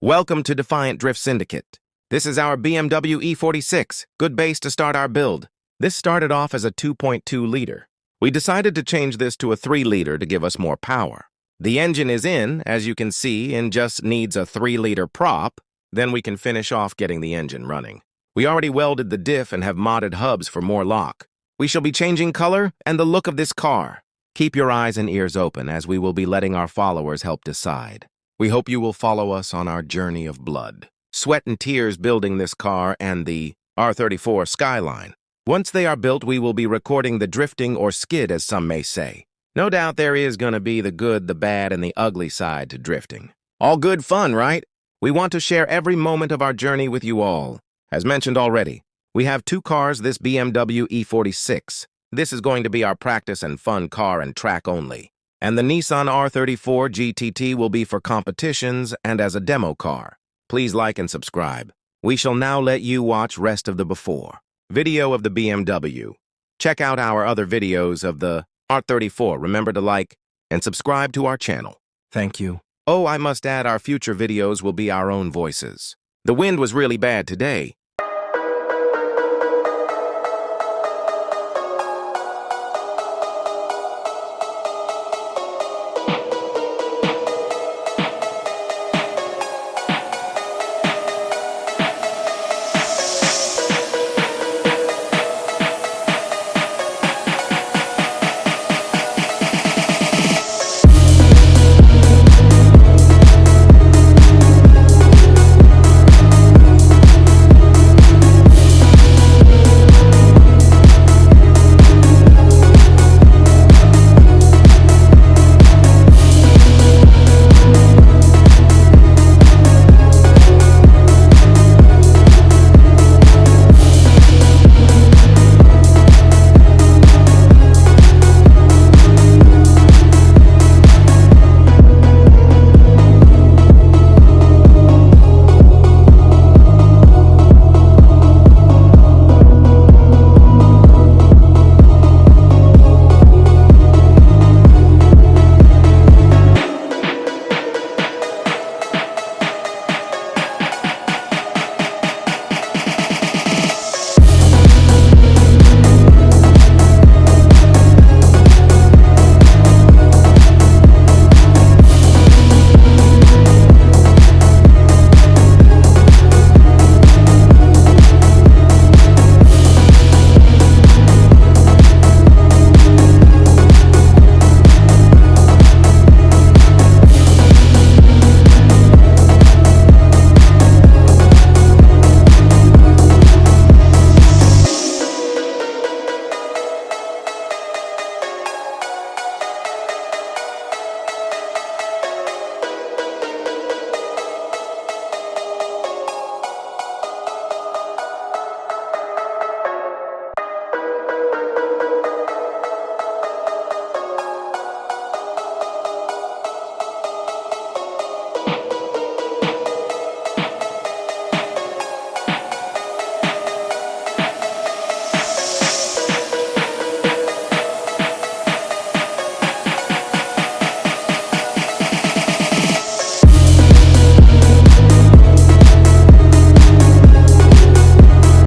Welcome to Defiant Drift Syndicate. This is our BMW E46, good base to start our build. This started off as a 2.2-liter. We decided to change this to a 3-liter to give us more power. The engine is in, as you can see, and just needs a 3-liter prop. Then we can finish off getting the engine running. We already welded the diff and have modded hubs for more lock. We shall be changing color and the look of this car. Keep your eyes and ears open as we will be letting our followers help decide. We hope you will follow us on our journey of blood, sweat and tears building this car and the R34 Skyline. Once they are built, we will be recording the drifting or skid, as some may say. No doubt there is going to be the good, the bad, and the ugly side to drifting. All good fun, right? We want to share every moment of our journey with you all. As mentioned already, we have 2 cars, this BMW E46. This is going to be our practice and fun car and track only. And the Nissan R34 GTT will be for competitions and as a demo car. Please like and subscribe. We shall now let you watch rest of the before video of the BMW. Check out our other videos of the R34. Remember to like and subscribe to our channel. Thank you. Oh, I must add, our future videos will be our own voices. The wind was really bad today.